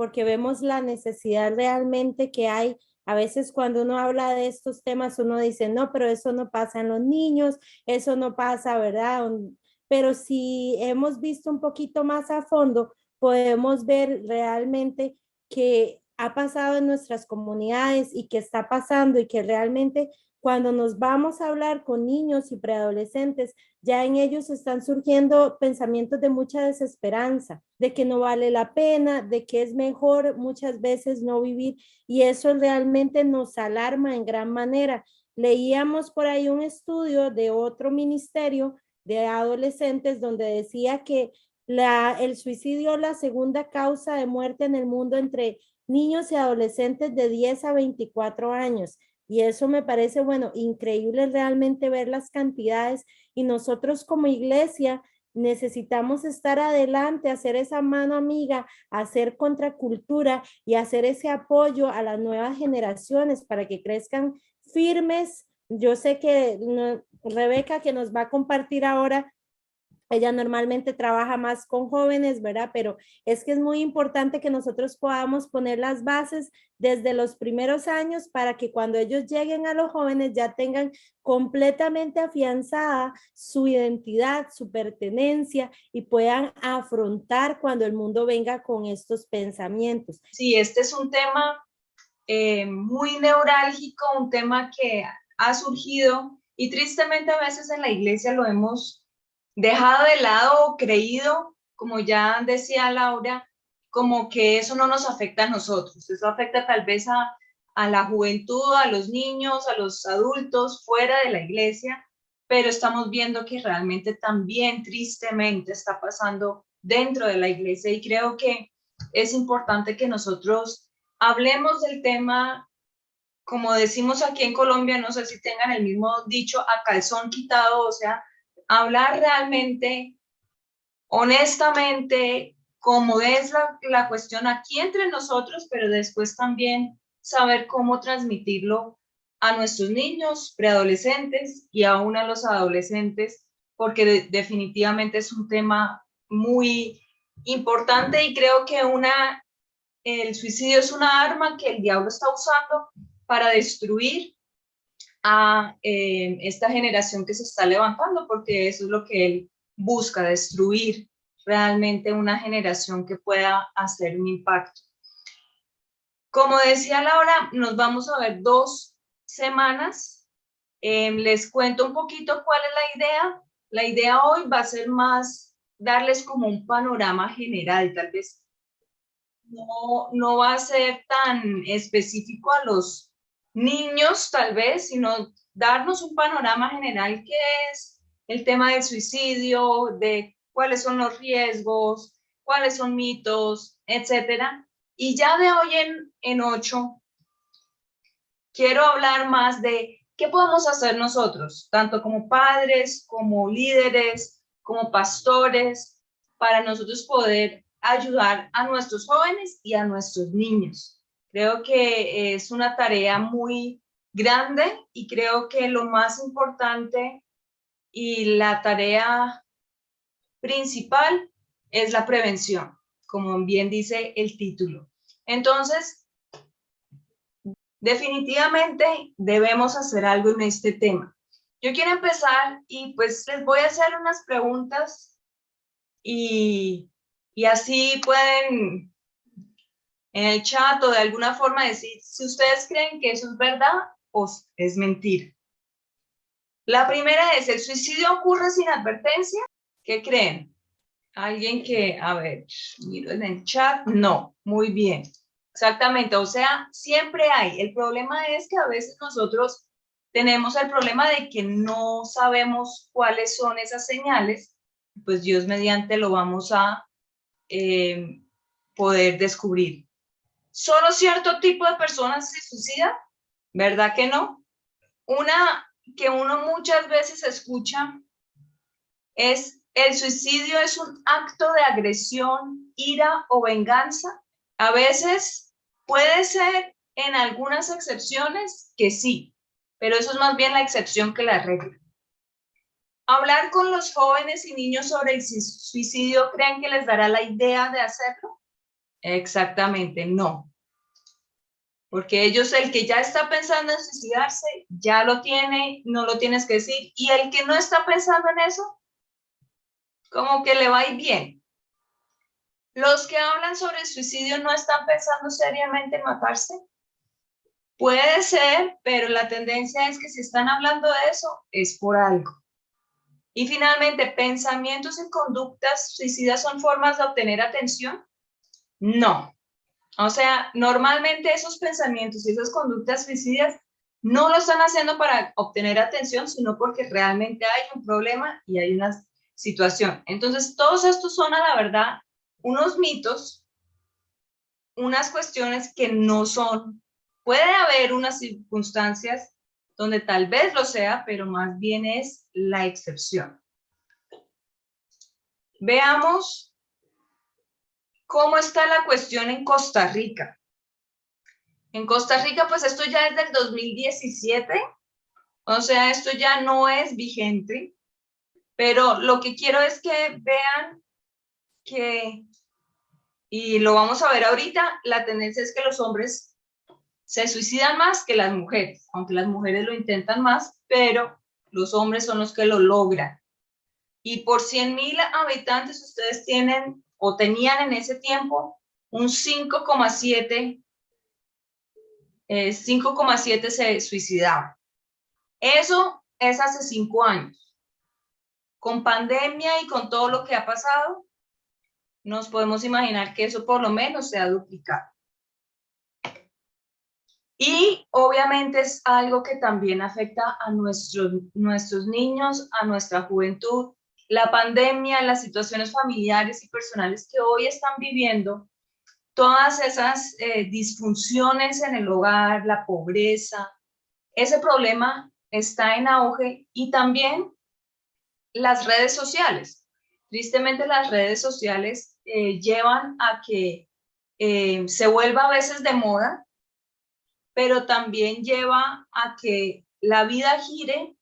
porque vemos la necesidad realmente que hay. A veces cuando uno habla de estos temas, uno dice, no, pero eso no pasa en los niños, eso no pasa, ¿verdad? Pero si hemos visto un poquito más a fondo, podemos ver realmente que ha pasado en nuestras comunidades y que está pasando y que realmente cuando nos vamos a hablar con niños y preadolescentes, ya en ellos están surgiendo pensamientos de mucha desesperanza, de que no vale la pena, de que es mejor muchas veces no vivir, y eso realmente nos alarma en gran manera. Leíamos por ahí un estudio de otro ministerio de adolescentes donde decía que el suicidio es la segunda causa de muerte en el mundo entre niños y adolescentes de 10 a 24 años. Y eso me parece, bueno, increíble realmente ver las cantidades, y nosotros como iglesia necesitamos estar adelante, hacer esa mano amiga, hacer contracultura y hacer ese apoyo a las nuevas generaciones para que crezcan firmes. Yo sé que Rebeca, que nos va a compartir ahora, ella normalmente trabaja más con jóvenes, ¿verdad? Pero es que es muy importante que nosotros podamos poner las bases desde los primeros años para que cuando ellos lleguen a los jóvenes ya tengan completamente afianzada su identidad, su pertenencia, y puedan afrontar cuando el mundo venga con estos pensamientos. Sí, este es un tema muy neurálgico, un tema que ha surgido y tristemente a veces en la iglesia lo hemos dejado de lado o creído, como ya decía Laura, como que eso no nos afecta a nosotros, eso afecta tal vez a la juventud, a los niños, a los adultos fuera de la iglesia, pero estamos viendo que realmente también tristemente está pasando dentro de la iglesia, y creo que es importante que nosotros hablemos del tema, como decimos aquí en Colombia, no sé si tengan el mismo dicho, a calzón quitado, o sea, hablar realmente, honestamente, cómo es la cuestión aquí entre nosotros, pero después también saber cómo transmitirlo a nuestros niños, preadolescentes y aún a los adolescentes, porque definitivamente es un tema muy importante, y creo que el suicidio es una arma que el diablo está usando para destruir a esta generación que se está levantando, porque eso es lo que él busca, destruir realmente una generación que pueda hacer un impacto. Como decía Laura, nos vamos a ver 2 semanas. Les cuento un poquito cuál es la idea. La idea hoy va a ser más darles como un panorama general, tal vez no va a ser tan específico a los niños, tal vez, sino darnos un panorama general que es el tema del suicidio, de cuáles son los riesgos, cuáles son mitos, etcétera. Y ya de hoy en 8, quiero hablar más de qué podemos hacer nosotros, tanto como padres, como líderes, como pastores, para nosotros poder ayudar a nuestros jóvenes y a nuestros niños. Creo que es una tarea muy grande, y creo que lo más importante y la tarea principal es la prevención, como bien dice el título. Entonces, definitivamente debemos hacer algo en este tema. Yo quiero empezar y pues les voy a hacer unas preguntas, y así pueden en el chat o de alguna forma decir si ustedes creen que eso es verdad o es mentira. La primera es: ¿el suicidio ocurre sin advertencia? ¿Qué creen? Alguien que, a ver, miro en el chat, no, muy bien. Exactamente, o sea, siempre hay. El problema es que a veces nosotros tenemos el problema de que no sabemos cuáles son esas señales, pues Dios mediante lo vamos a poder descubrir. ¿Solo cierto tipo de personas se suicidan? ¿Verdad que no? Una que uno muchas veces escucha es: ¿el suicidio es un acto de agresión, ira o venganza? A veces puede ser, en algunas excepciones, que sí, pero eso es más bien la excepción que la regla. ¿Hablar con los jóvenes y niños sobre el suicidio creen que les dará la idea de hacerlo? Exactamente, no. Porque ellos, el que ya está pensando en suicidarse, ya lo tiene, no lo tienes que decir. Y el que no está pensando en eso, como que le va a ir bien. Los que hablan sobre el suicidio no están pensando seriamente en matarse. Puede ser, pero la tendencia es que si están hablando de eso, es por algo. Y finalmente, ¿pensamientos y conductas suicidas son formas de obtener atención? No. O sea, normalmente esos pensamientos y esas conductas suicidas no lo están haciendo para obtener atención, sino porque realmente hay un problema y hay una situación. Entonces, todos estos son, a la verdad, unos mitos, unas cuestiones que no son. Puede haber unas circunstancias donde tal vez lo sea, pero más bien es la excepción. Veamos cómo está la cuestión en Costa Rica. En Costa Rica, pues esto ya es del 2017, o sea, esto ya no es vigente, pero lo que quiero es que vean que, y lo vamos a ver ahorita, la tendencia es que los hombres se suicidan más que las mujeres, aunque las mujeres lo intentan más, pero los hombres son los que lo logran. Y por 100.000 habitantes ustedes tienen o tenían en ese tiempo un 5,7 se suicidaban. Eso es hace 5 años. Con pandemia y con todo lo que ha pasado, nos podemos imaginar que eso por lo menos se ha duplicado. Y obviamente es algo que también afecta a nuestros niños, a nuestra juventud. La pandemia, las situaciones familiares y personales que hoy están viviendo, todas esas disfunciones en el hogar, la pobreza, ese problema está en auge y también las redes sociales. Tristemente las redes sociales llevan a que se vuelva a veces de moda, pero también lleva a que la vida gire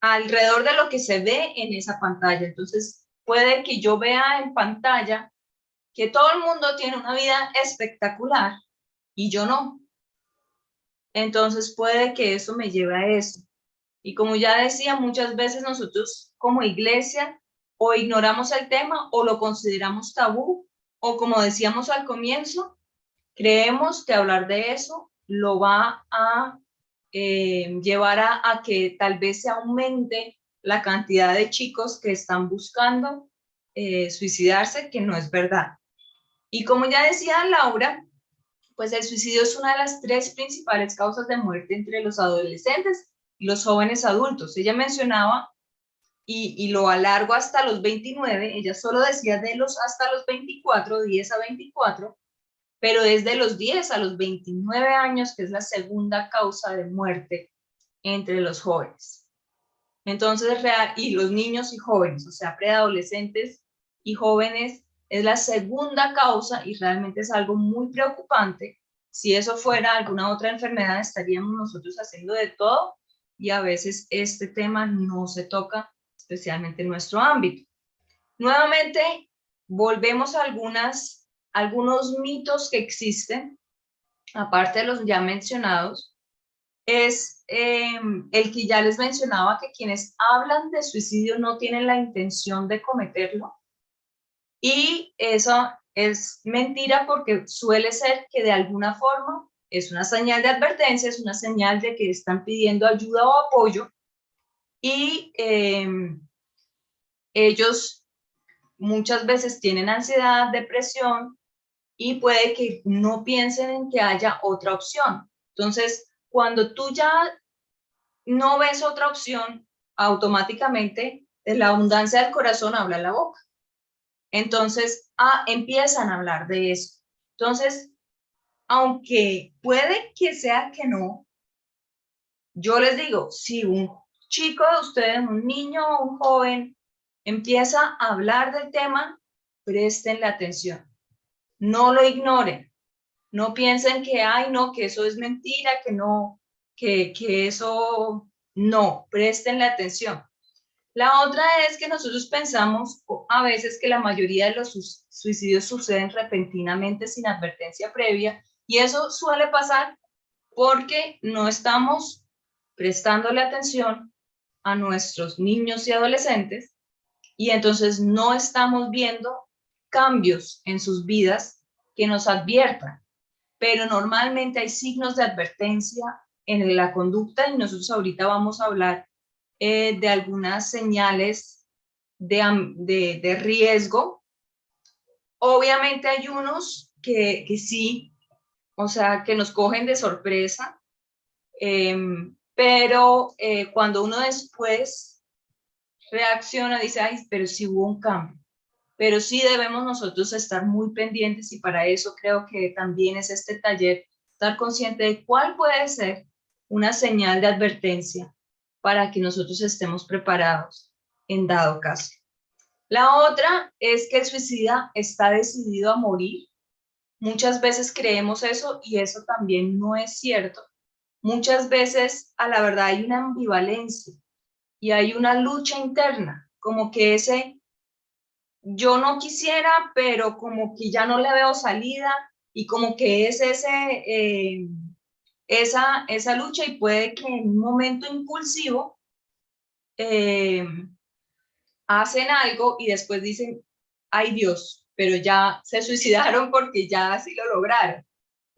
alrededor de lo que se ve en esa pantalla. Entonces, puede que yo vea en pantalla que todo el mundo tiene una vida espectacular y yo no. Entonces, puede que eso me lleve a eso. Y como ya decía, muchas veces nosotros como iglesia o ignoramos el tema o lo consideramos tabú o como decíamos al comienzo, creemos que hablar de eso lo va a llevar a que tal vez se aumente la cantidad de chicos que están buscando suicidarse, que no es verdad. Y como ya decía Laura, pues el suicidio es una de las 3 principales causas de muerte entre los adolescentes y los jóvenes adultos. Ella mencionaba, y lo alargo hasta los 29, ella solo decía de los hasta los 24, 10 a 24, pero es de los 10 a los 29 años que es la segunda causa de muerte entre los jóvenes. Entonces, y los niños y jóvenes, o sea, preadolescentes y jóvenes, es la segunda causa y realmente es algo muy preocupante. Si eso fuera alguna otra enfermedad, estaríamos nosotros haciendo de todo y a veces este tema no se toca, especialmente en nuestro ámbito. Nuevamente, volvemos a algunos mitos que existen, aparte de los ya mencionados, es el que ya les mencionaba, que quienes hablan de suicidio no tienen la intención de cometerlo. Y eso es mentira porque suele ser que de alguna forma es una señal de advertencia, es una señal de que están pidiendo ayuda o apoyo y ellos muchas veces tienen ansiedad, depresión y puede que no piensen en que haya otra opción. Entonces, cuando tú ya no ves otra opción, automáticamente de la abundancia del corazón habla la boca. Entonces, empiezan a hablar de eso. Entonces, aunque puede que sea que no, yo les digo, si un chico de ustedes, un niño o un joven, empieza a hablar del tema, prestenle atención. No lo ignoren. No piensen que, ay, no, que eso es mentira, que no, que eso, no, prestenle atención. La otra es que nosotros pensamos a veces que la mayoría de los suicidios suceden repentinamente sin advertencia previa, y eso suele pasar porque no estamos prestándole atención a nuestros niños y adolescentes, y entonces no estamos viendo cambios en sus vidas que nos adviertan. Pero normalmente hay signos de advertencia en la conducta, y nosotros ahorita vamos a hablar de algunas señales de riesgo. Obviamente hay unos que sí, o sea, que nos cogen de sorpresa, pero cuando uno después reacciona, dice, ay, pero sí hubo un cambio. Pero sí debemos nosotros estar muy pendientes, y para eso creo que también es este taller, estar consciente de cuál puede ser una señal de advertencia para que nosotros estemos preparados en dado caso. La otra es que el suicida está decidido a morir. Muchas veces creemos eso, y eso también no es cierto. Muchas veces, a la verdad, hay una ambivalencia y hay una lucha interna, como que ese yo no quisiera, pero como que ya no le veo salida, y como que es esa lucha, y puede que en un momento impulsivo eh, hacen algo y después dicen, ay Dios, pero ya se suicidaron porque ya sí lo lograron.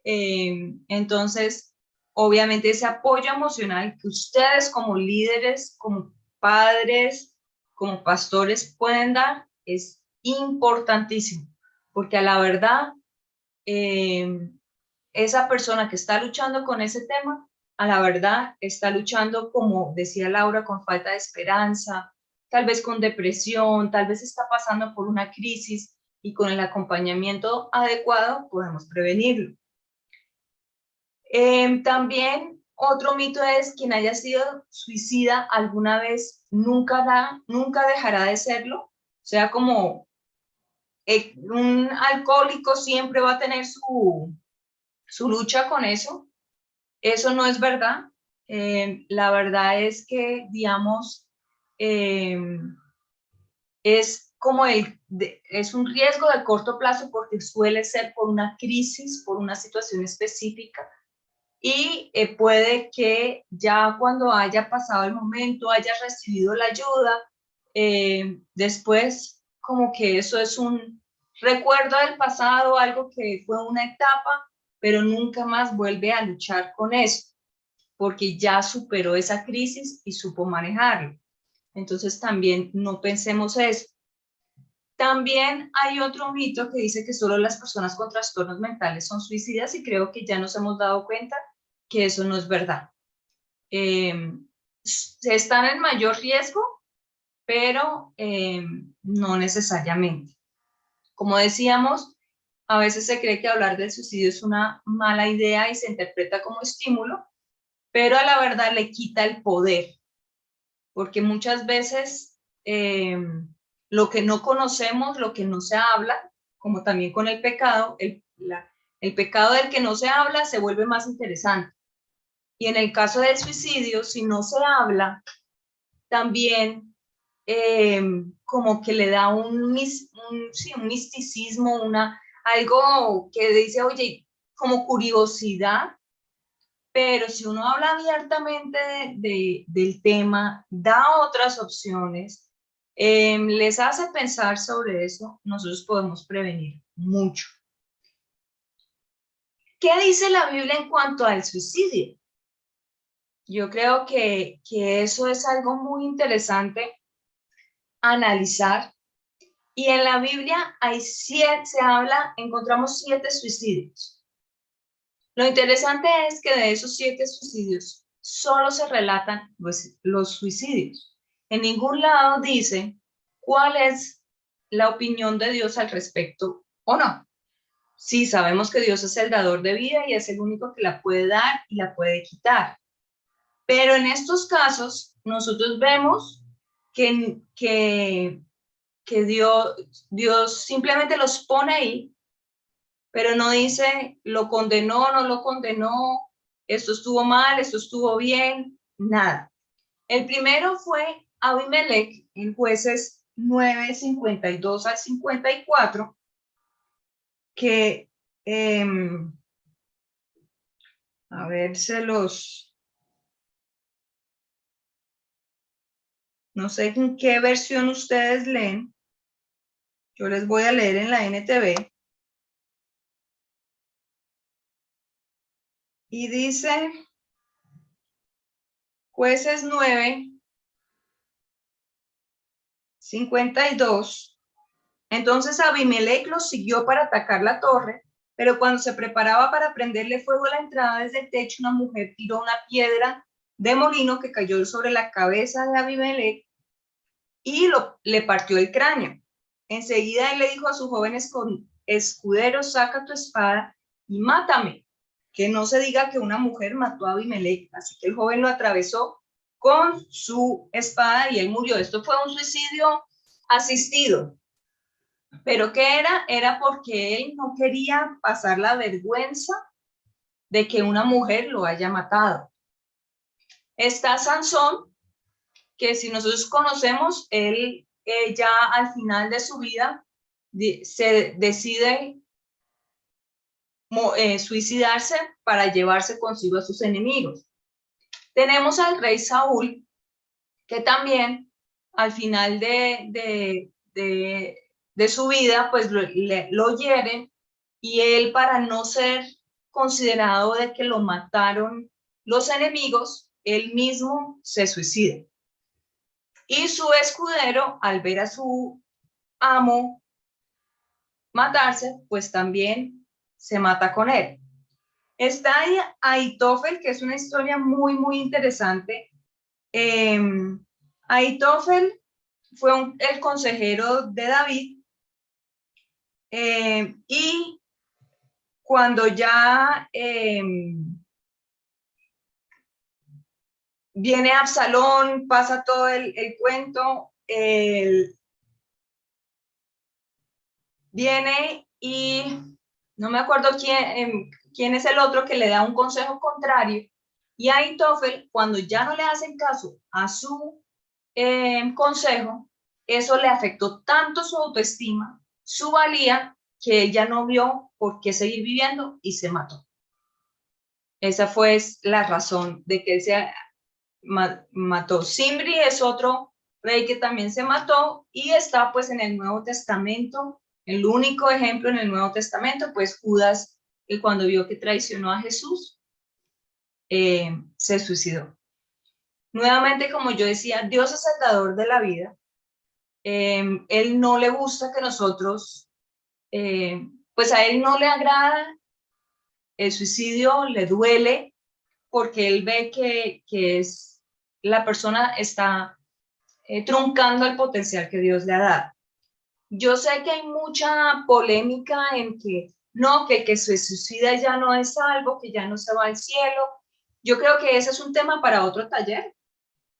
Entonces, obviamente ese apoyo emocional que ustedes como líderes, como padres, como pastores pueden dar es importantísimo, porque a la verdad, esa persona que está luchando con ese tema, a la verdad está luchando, como decía Laura, con falta de esperanza, tal vez con depresión, tal vez está pasando por una crisis, y con el acompañamiento adecuado podemos prevenirlo. También otro mito es: quien haya sido suicida alguna vez nunca dejará de serlo. O sea, como un alcohólico siempre va a tener su lucha con eso. Eso no es verdad. La verdad es que, digamos, es como es un riesgo de corto plazo, porque suele ser por una crisis, por una situación específica. Y puede que ya cuando haya pasado el momento, haya recibido la ayuda, después como que eso es un recuerdo del pasado, algo que fue una etapa, pero nunca más vuelve a luchar con eso, porque ya superó esa crisis y supo manejarlo. Entonces también no pensemos eso. También hay otro mito que dice que solo las personas con trastornos mentales son suicidas, y creo que ya nos hemos dado cuenta que eso no es verdad. Están en mayor riesgo, pero no necesariamente. Como decíamos, a veces se cree que hablar del suicidio es una mala idea y se interpreta como estímulo, pero a la verdad le quita el poder, porque muchas veces lo que no conocemos, lo que no se habla, como también con el pecado, el pecado del que no se habla se vuelve más interesante. Y en el caso del suicidio, si no se habla, también como que le da un misticismo, algo que dice, oye, como curiosidad. Pero si uno habla abiertamente del tema, da otras opciones, les hace pensar sobre eso, nosotros podemos prevenir mucho. ¿Qué dice la Biblia en cuanto al suicidio? Yo creo que eso es algo muy interesante analizar. Y en la Biblia encontramos 7 suicidios. Lo interesante es que de esos 7 suicidios solo se relatan los suicidios. En ningún lado dice cuál es la opinión de Dios al respecto o no. Sí, sabemos que Dios es el dador de vida y es el único que la puede dar y la puede quitar. Pero en estos casos nosotros vemos que Dios simplemente los pone ahí, pero no dice lo condenó, no lo condenó, esto estuvo mal, esto estuvo bien, nada. El primero fue Abimelech en Jueces 9, 52 al 54, que, a ver, no sé en qué versión ustedes leen, yo les voy a leer en la NTV, y dice, Jueces 9, 52, entonces Abimelech los siguió para atacar la torre, pero cuando se preparaba para prenderle fuego a la entrada desde el techo, una mujer tiró una piedra de molino que cayó sobre la cabeza de Abimelech y le partió el cráneo. Enseguida él le dijo a sus jóvenes escuderos, saca tu espada y mátame, que no se diga que una mujer mató a Abimelech. Así que el joven lo atravesó con su espada y él murió. Esto fue un suicidio asistido. ¿Pero qué era? Era porque él no quería pasar la vergüenza de que una mujer lo haya matado. Está Sansón, que si nosotros conocemos, él ya al final de su vida se decide suicidarse para llevarse consigo a sus enemigos. Tenemos al rey Saúl, que también al final de su vida, pues lo hieren, y él, para no ser considerado de que lo mataron los enemigos, él mismo se suicida. Y su escudero, al ver a su amo matarse, pues también se mata con él. Está ahí Ahitofel, que es una historia muy, muy interesante. Ahitofel fue el consejero de David, y cuando ya viene Absalón, pasa todo el cuento, viene y no me acuerdo quién es el otro que le da un consejo contrario, y Ahitofel, cuando ya no le hacen caso a su consejo, eso le afectó tanto su autoestima, su valía, que él ya no vio por qué seguir viviendo y se mató. Esa fue la razón de que él se mató. Zimri es otro rey que también se mató, y está pues en el Nuevo Testamento, el único ejemplo en el Nuevo Testamento, pues Judas, que cuando vio que traicionó a Jesús, se suicidó. Nuevamente, como yo decía, Dios es el dador de la vida. Él no le gusta que nosotros, pues a él no le agrada el suicidio, le duele, porque él ve que la persona está truncando el potencial que Dios le ha dado. Yo sé que hay mucha polémica en que no, que el que se suicida ya no es salvo, que ya no se va al cielo. Yo creo que ese es un tema para otro taller,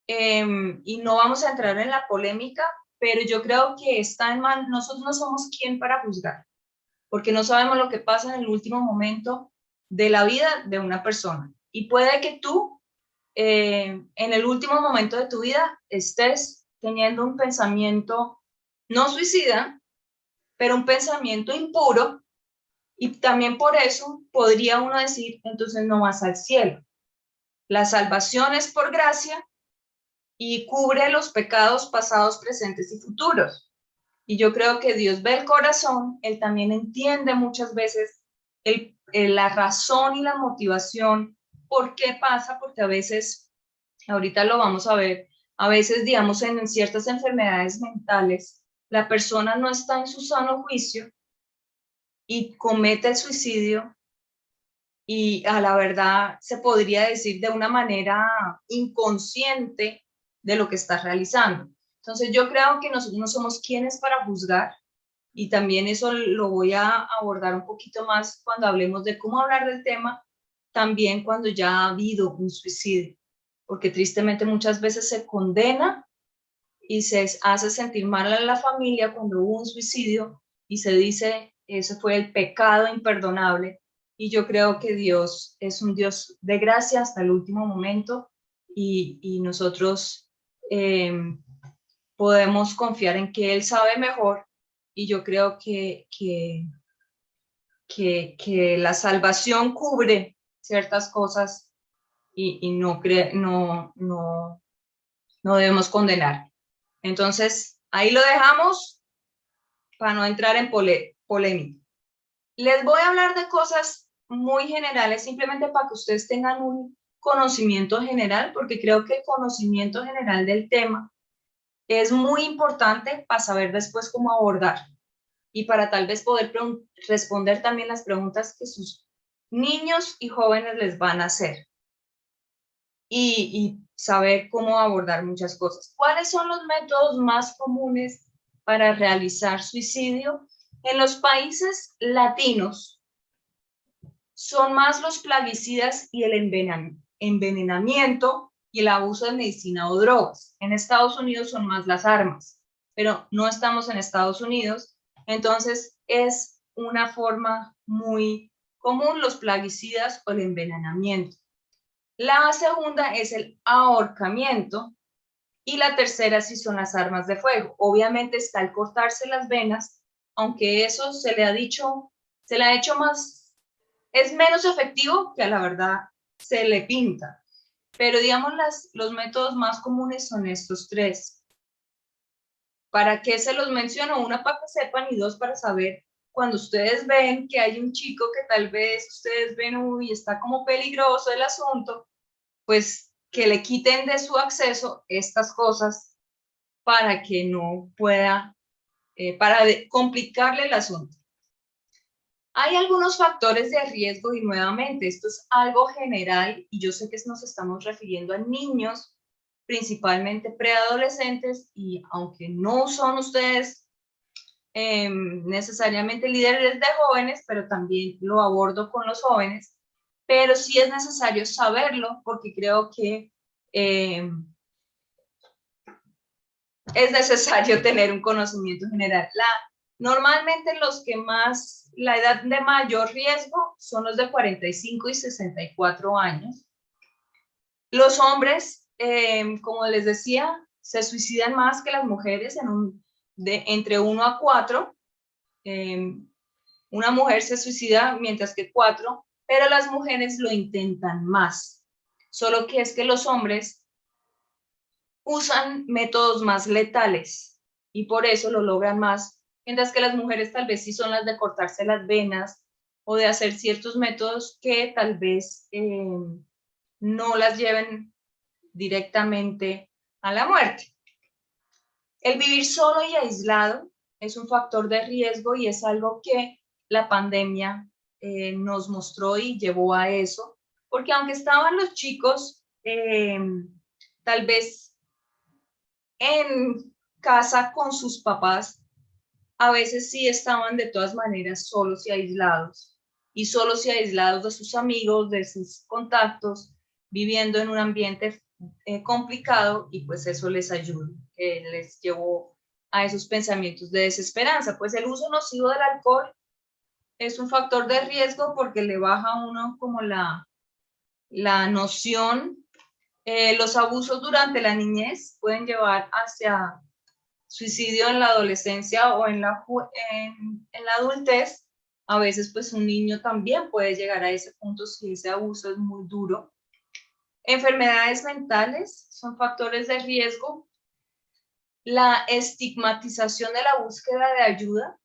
y no vamos a entrar en la polémica, pero yo creo que está en manos, nosotros no somos quien para juzgar, porque no sabemos lo que pasa en el último momento de la vida de una persona. Y puede que tú, en el último momento de tu vida, estés teniendo un pensamiento no suicida, pero un pensamiento impuro, y también por eso podría uno decir, entonces no vas al cielo. La salvación es por gracia y cubre los pecados pasados, presentes y futuros. Y yo creo que Dios ve el corazón, Él también entiende muchas veces la razón y la motivación, por qué pasa, porque a veces, ahorita lo vamos a ver, a veces, digamos, en ciertas enfermedades mentales, la persona no está en su sano juicio y comete el suicidio, y a la verdad se podría decir de una manera inconsciente de lo que está realizando. Entonces yo creo que nosotros no somos quienes para juzgar, y también eso lo voy a abordar un poquito más cuando hablemos de cómo hablar del tema, también cuando ya ha habido un suicidio, porque tristemente muchas veces se condena y se hace sentir mal a la familia cuando hubo un suicidio, y se dice, ese fue el pecado imperdonable. Y yo creo que Dios es un Dios de gracia hasta el último momento, y nosotros podemos confiar en que él sabe mejor, y yo creo que la salvación cubre ciertas cosas y no debemos condenar. Entonces, ahí lo dejamos para no entrar en polémica. Les voy a hablar de cosas muy generales, simplemente para que ustedes tengan un conocimiento general, porque creo que el conocimiento general del tema es muy importante para saber después cómo abordar y para tal vez poder responder también las preguntas que sus niños y jóvenes les van a hacer y saber cómo abordar muchas cosas. ¿Cuáles son los métodos más comunes para realizar suicidio? En los países latinos son más los plaguicidas y el envenenamiento y el abuso de medicina o drogas. En Estados Unidos son más las armas, pero no estamos en Estados Unidos, entonces es una forma muy común los plaguicidas o el envenenamiento. La segunda es el ahorcamiento y la tercera sí son las armas de fuego. Obviamente está el cortarse las venas, aunque eso se le ha hecho más, es menos efectivo que a la verdad se le pinta. Pero digamos los métodos más comunes son estos tres. ¿Para qué se los menciono? Una, para que sepan, y dos, para saber cuando ustedes ven que hay un chico que tal vez ustedes ven, uy, está como peligroso el asunto, pues que le quiten de su acceso estas cosas para que no pueda, para complicarle el asunto. Hay algunos factores de riesgo y nuevamente esto es algo general y yo sé que nos estamos refiriendo a niños, principalmente preadolescentes, y aunque no son ustedes necesariamente líderes de jóvenes, pero también lo abordo con los jóvenes, pero sí es necesario saberlo porque creo que es necesario tener un conocimiento general. Normalmente los que más, la edad de mayor riesgo son los de 45 y 64 años. Los hombres, como les decía, se suicidan más que las mujeres entre 1 a 4. Una mujer se suicida mientras que 4, pero las mujeres lo intentan más. Solo que es que los hombres usan métodos más letales y por eso lo logran más, mientras que las mujeres tal vez sí son las de cortarse las venas o de hacer ciertos métodos que tal vez no las lleven directamente a la muerte. El vivir solo y aislado es un factor de riesgo y es algo que la pandemia nos mostró y llevó a eso, porque aunque estaban los chicos tal vez en casa con sus papás, a veces sí estaban de todas maneras solos y aislados de sus amigos, de sus contactos, viviendo en un ambiente complicado y pues eso les ayudó, les llevó a esos pensamientos de desesperanza. Pues el uso nocivo del alcohol es un factor de riesgo porque le baja a uno como la noción. Los abusos durante la niñez pueden llevar hacia suicidio en la adolescencia o en la adultez. A veces pues un niño también puede llegar a ese punto si ese abuso es muy duro. Enfermedades mentales son factores de riesgo. La estigmatización de la búsqueda de ayuda.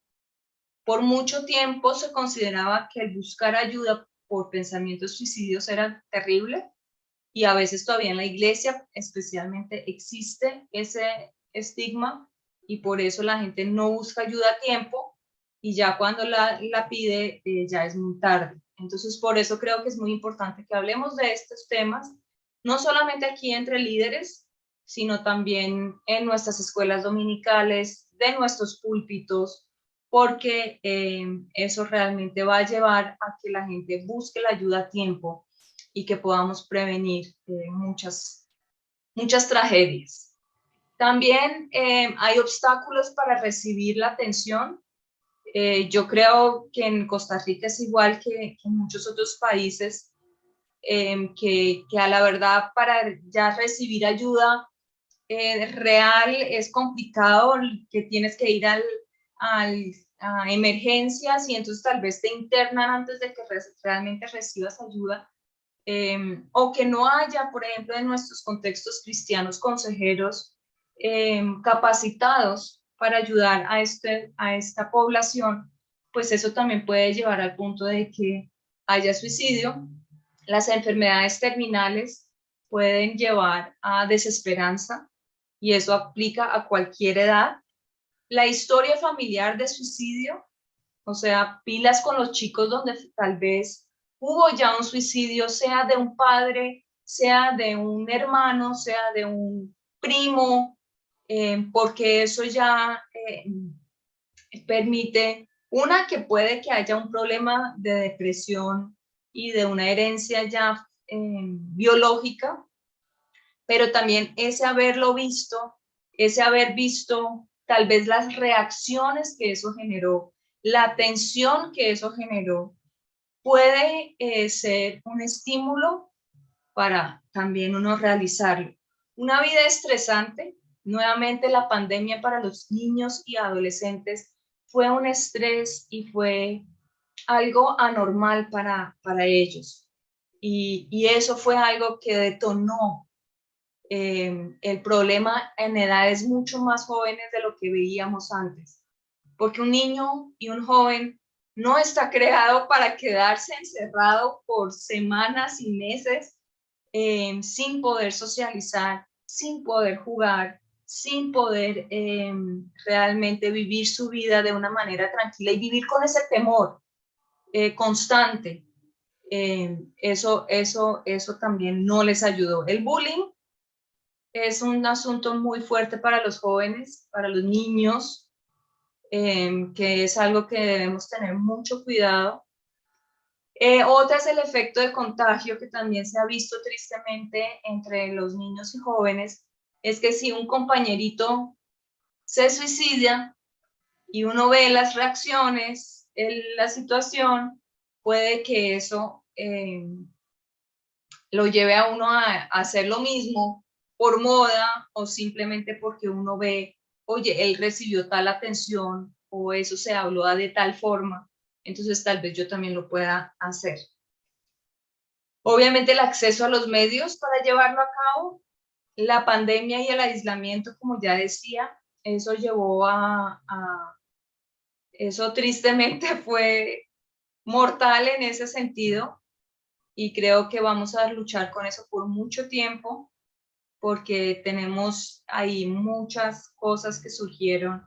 Por mucho tiempo se consideraba que el buscar ayuda por pensamientos suicidios era terrible y a veces todavía en la iglesia especialmente existe ese estigma y por eso la gente no busca ayuda a tiempo y ya cuando la pide ya es muy tarde. Entonces por eso creo que es muy importante que hablemos de estos temas, no solamente aquí entre líderes, sino también en nuestras escuelas dominicales, de nuestros púlpitos, porque eso realmente va a llevar a que la gente busque la ayuda a tiempo y que podamos prevenir muchas tragedias. También hay obstáculos para recibir la atención. Yo creo que en Costa Rica es igual que en muchos otros países, que a la verdad para ya recibir ayuda real es complicado, que tienes que ir a emergencias y entonces tal vez te internan antes de que realmente recibas ayuda, o que no haya, por ejemplo, en nuestros contextos cristianos, consejeros capacitados para ayudar a esta población, pues eso también puede llevar al punto de que haya suicidio. Las enfermedades terminales pueden llevar a desesperanza y eso aplica a cualquier edad. La historia familiar de suicidio, o sea, pilas con los chicos donde tal vez hubo ya un suicidio, sea de un padre, sea de un hermano, sea de un primo, porque eso ya permite, una, que puede que haya un problema de depresión y de una herencia ya biológica, pero también ese haberlo visto, ese haber visto tal vez las reacciones que eso generó, la tensión que eso generó, puede ser un estímulo para también uno realizarlo. Una vida estresante, nuevamente la pandemia para los niños y adolescentes fue un estrés y fue algo anormal para ellos. Y eso fue algo que detonó el problema en edades mucho más jóvenes de lo que veíamos antes. Porque un niño y un joven no está creado para quedarse encerrado por semanas y meses sin poder socializar, sin poder jugar, sin poder realmente vivir su vida de una manera tranquila y vivir con ese temor constante. Eso también no les ayudó. El bullying es un asunto muy fuerte para los jóvenes, para los niños, que es algo que debemos tener mucho cuidado. Otra es el efecto de contagio que también se ha visto tristemente entre los niños y jóvenes, es que si un compañerito se suicida y uno ve las reacciones, la situación, puede que eso lo lleve a uno a hacer lo mismo por moda o simplemente porque uno ve, oye, él recibió tal atención o eso se habló de tal forma, entonces tal vez yo también lo pueda hacer. Obviamente el acceso a los medios para llevarlo a cabo, la pandemia y el aislamiento, como ya decía, eso llevó eso tristemente fue mortal en ese sentido y creo que vamos a luchar con eso por mucho tiempo porque tenemos ahí muchas cosas que surgieron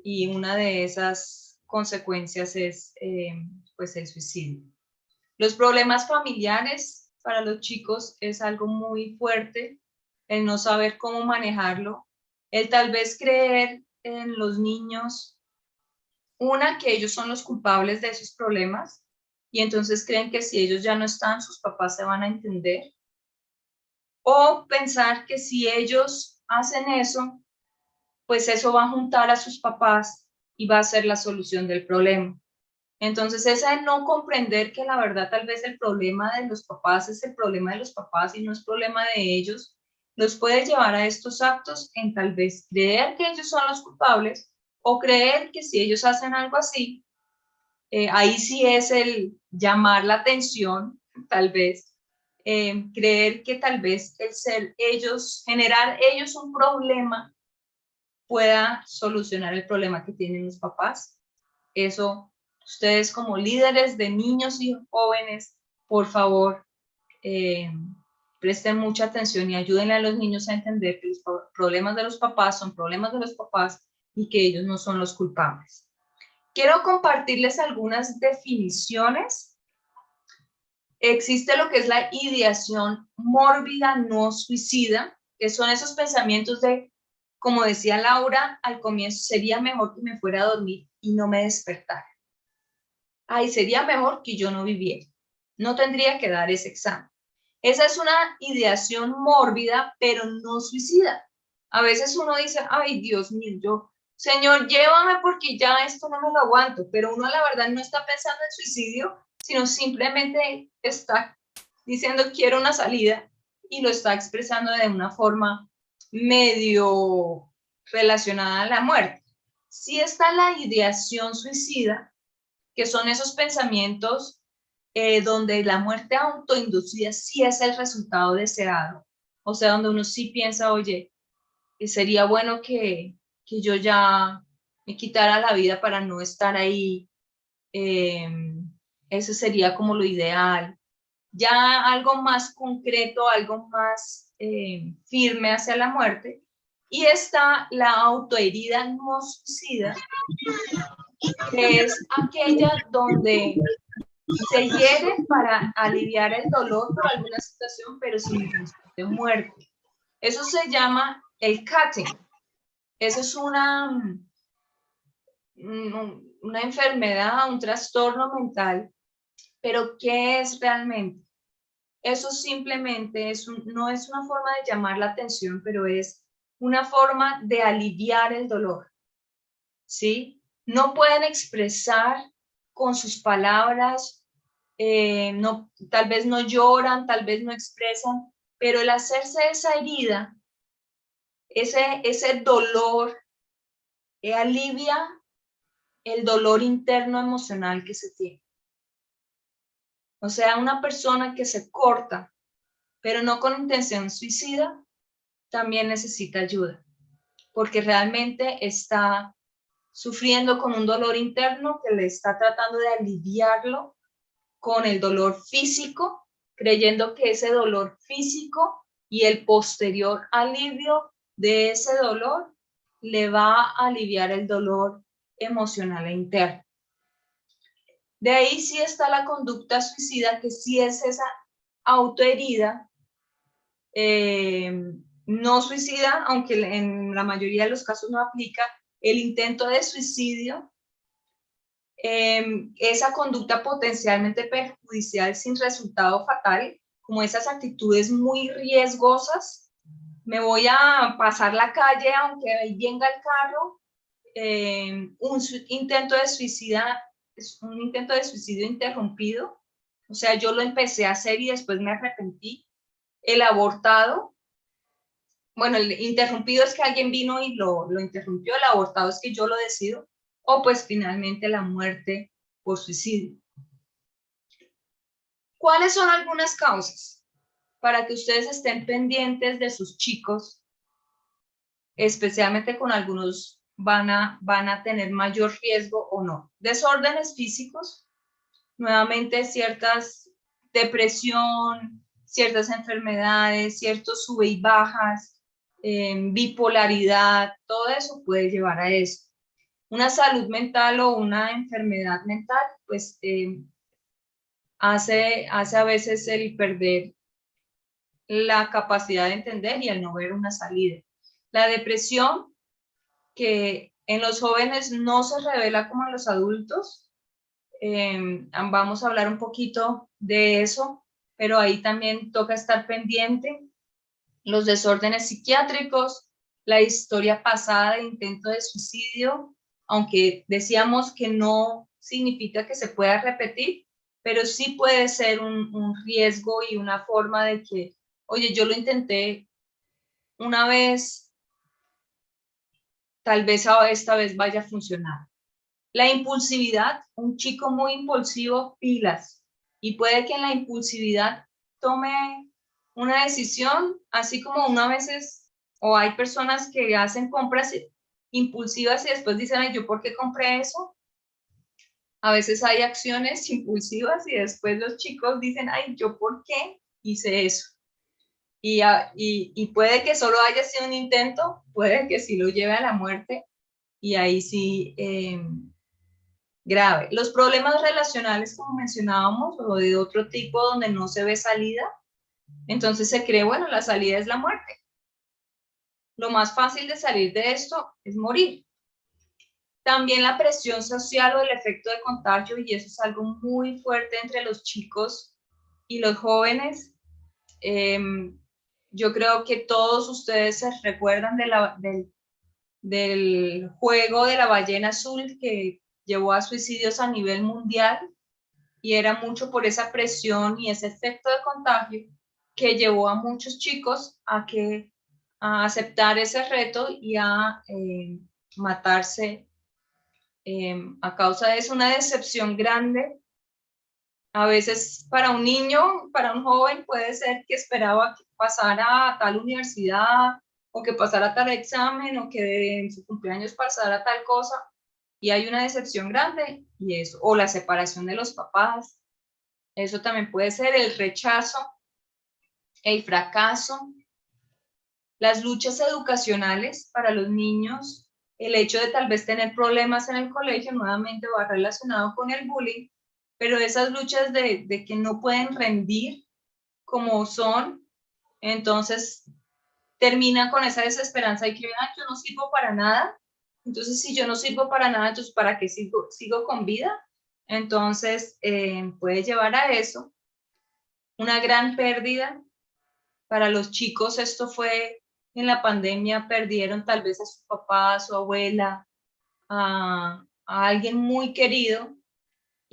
y una de esas consecuencias es pues el suicidio. Los problemas familiares para los chicos es algo muy fuerte, el no saber cómo manejarlo, el tal vez creer en los niños, una, que ellos son los culpables de esos problemas y entonces creen que si ellos ya no están, sus papás se van a entender, o pensar que si ellos hacen eso, pues eso va a juntar a sus papás y va a ser la solución del problema. Entonces, esa de no comprender que la verdad tal vez el problema de los papás es el problema de los papás y no es problema de ellos, los puede llevar a estos actos en tal vez creer que ellos son los culpables o creer que si ellos hacen algo así, ahí sí es el llamar la atención, tal vez, creer que tal vez el ser ellos, generar ellos un problema pueda solucionar el problema que tienen los papás. Eso, ustedes como líderes de niños y jóvenes, por favor, presten mucha atención y ayúdenle a los niños a entender que los problemas de los papás son problemas de los papás y que ellos no son los culpables. Quiero compartirles algunas definiciones. Existe lo que es la ideación mórbida no suicida, que son esos pensamientos de, como decía Laura al comienzo, sería mejor que me fuera a dormir y no me despertara. Ay, sería mejor que yo no viviera. No tendría que dar ese examen. Esa es una ideación mórbida, pero no suicida. A veces uno dice, ay, Dios mío, Señor, llévame porque ya esto no me lo aguanto, pero uno la verdad no está pensando en suicidio, sino simplemente está diciendo quiero una salida y lo está expresando de una forma medio relacionada a la muerte. Sí está la ideación suicida, que son esos pensamientos donde la muerte autoinducida sí es el resultado deseado. O sea, donde uno sí piensa, oye, sería bueno que yo ya me quitara la vida para no estar ahí. Eso sería como lo ideal. Ya algo más concreto, algo más firme hacia la muerte. Y está la autoherida no suicida, que es aquella donde se hiere para aliviar el dolor por alguna situación, pero sin intención de muerte. Eso se llama el cutting. Eso es una enfermedad, un trastorno mental. Pero ¿qué es realmente? Eso simplemente no es una forma de llamar la atención, pero es una forma de aliviar el dolor, ¿sí? No pueden expresar con sus palabras, tal vez no lloran, tal vez no expresan, pero el hacerse esa herida, ese dolor, alivia el dolor interno emocional que se tiene. O sea, una persona que se corta, pero no con intención suicida, también necesita ayuda, porque realmente está sufriendo con un dolor interno que le está tratando de aliviarlo con el dolor físico, creyendo que ese dolor físico y el posterior alivio de ese dolor le va a aliviar el dolor emocional e interno. De ahí sí está la conducta suicida, que sí es esa autoherida, no suicida, aunque en la mayoría de los casos no aplica, el intento de suicidio, esa conducta potencialmente perjudicial sin resultado fatal, como esas actitudes muy riesgosas, me voy a pasar la calle aunque ahí venga el carro, un intento de suicida, es un intento de suicidio interrumpido, o sea, yo lo empecé a hacer y después me arrepentí. El abortado, bueno, el interrumpido es que alguien vino y lo interrumpió, el abortado es que yo lo decido, o pues finalmente la muerte por suicidio. ¿Cuáles son algunas causas para que ustedes estén pendientes de sus chicos, especialmente con algunos van a tener mayor riesgo o no? Desórdenes físicos, nuevamente ciertas depresión, ciertas enfermedades, ciertos sube y bajas, bipolaridad, todo eso puede llevar a eso. Una salud mental o una enfermedad mental, pues hace a veces el perder la capacidad de entender y el no ver una salida. La depresión, que en los jóvenes no se revela como en los adultos, vamos a hablar un poquito de eso, pero ahí también toca estar pendiente. Los desórdenes psiquiátricos, la historia pasada de intento de suicidio, aunque decíamos que no significa que se pueda repetir, pero sí puede ser un riesgo y una forma de que, oye, yo lo intenté una vez, tal vez esta vez vaya a funcionar. La impulsividad, un chico muy impulsivo, pilas, y puede que en la impulsividad tome una decisión, así como una veces, o hay personas que hacen compras impulsivas y después dicen, ay, ¿yo por qué compré eso? A veces hay acciones impulsivas y después los chicos dicen, ay, ¿yo por qué hice eso? Y puede que solo haya sido un intento, puede que sí lo lleve a la muerte, y ahí sí grave. Los problemas relacionales, como mencionábamos, o de otro tipo donde no se ve salida, entonces se cree, bueno, la salida es la muerte. Lo más fácil de salir de esto es morir. También la presión social o el efecto de contagio, y eso es algo muy fuerte entre los chicos y los jóvenes. Yo creo que todos ustedes se recuerdan del juego de la ballena azul que llevó a suicidios a nivel mundial, y era mucho por esa presión y ese efecto de contagio que llevó a muchos chicos a que a aceptar ese reto y a matarse a causa de eso. Una decepción grande. A veces para un niño, para un joven, puede ser que esperaba que pasara a tal universidad o que pasara tal examen o que en su cumpleaños pasara tal cosa y hay una decepción grande y eso, o la separación de los papás. Eso también puede ser el rechazo, el fracaso, las luchas educacionales para los niños, el hecho de tal vez tener problemas en el colegio, nuevamente va relacionado con el bullying, pero esas luchas de que no pueden rendir como son, entonces termina con esa desesperanza y que yo no sirvo para nada, entonces si yo no sirvo para nada, entonces ¿para qué sigo con vida? Entonces puede llevar a eso, una gran pérdida para los chicos. Esto fue en la pandemia, perdieron tal vez a su papá, a su abuela, a alguien muy querido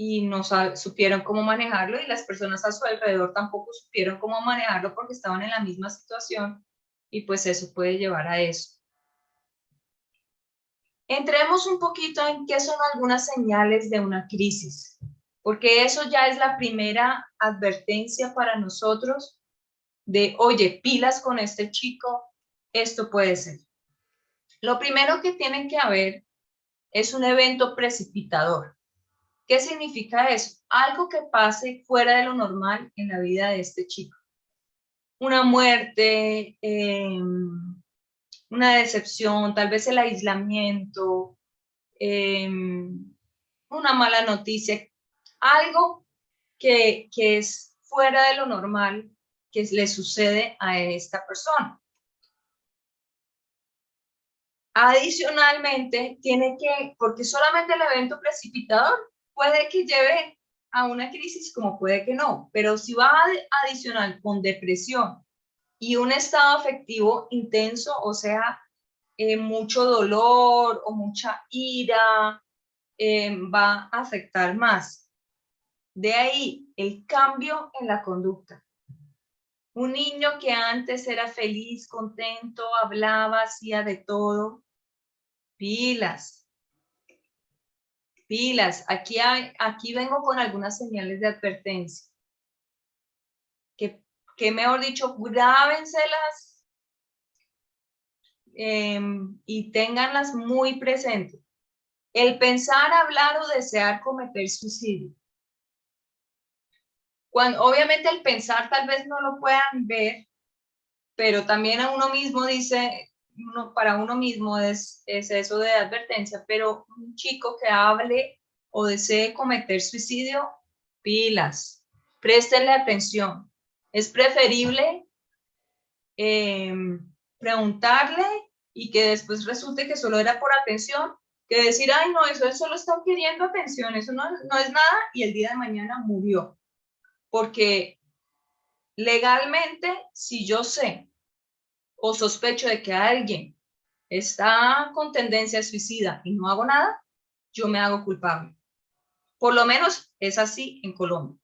y no supieron cómo manejarlo y las personas a su alrededor tampoco supieron cómo manejarlo porque estaban en la misma situación y pues eso puede llevar a eso. Entremos un poquito en qué son algunas señales de una crisis, porque eso ya es la primera advertencia para nosotros de, oye, pilas con este chico, esto puede ser. Lo primero que tiene que haber es un evento precipitador. ¿Qué significa eso? Algo que pase fuera de lo normal en la vida de este chico. Una muerte, una decepción, tal vez el aislamiento, una mala noticia, algo que es fuera de lo normal que le sucede a esta persona. Adicionalmente, tiene que, porque solamente el evento precipitador puede que lleve a una crisis como puede que no, pero si va adicional con depresión y un estado afectivo intenso, o sea, mucho dolor o mucha ira, va a afectar más. De ahí el cambio en la conducta. Un niño que antes era feliz, contento, hablaba, hacía de todo, pilas, pilas. Aquí vengo con algunas señales de advertencia. Que mejor dicho, grábenselas y ténganlas muy presentes. El pensar, hablar o desear cometer suicidio. Cuando, obviamente el pensar tal vez no lo puedan ver, pero también a uno mismo dice, para uno mismo es eso de advertencia, pero un chico que hable o desee cometer suicidio, pilas, préstenle atención. Es preferible preguntarle y que después resulte que solo era por atención, que decir, ay no, eso solo está queriendo atención, eso no es nada, y el día de mañana murió. Porque legalmente, si yo sé o sospecho de que alguien está con tendencia suicida y no hago nada, yo me hago culpable. Por lo menos es así en Colombia.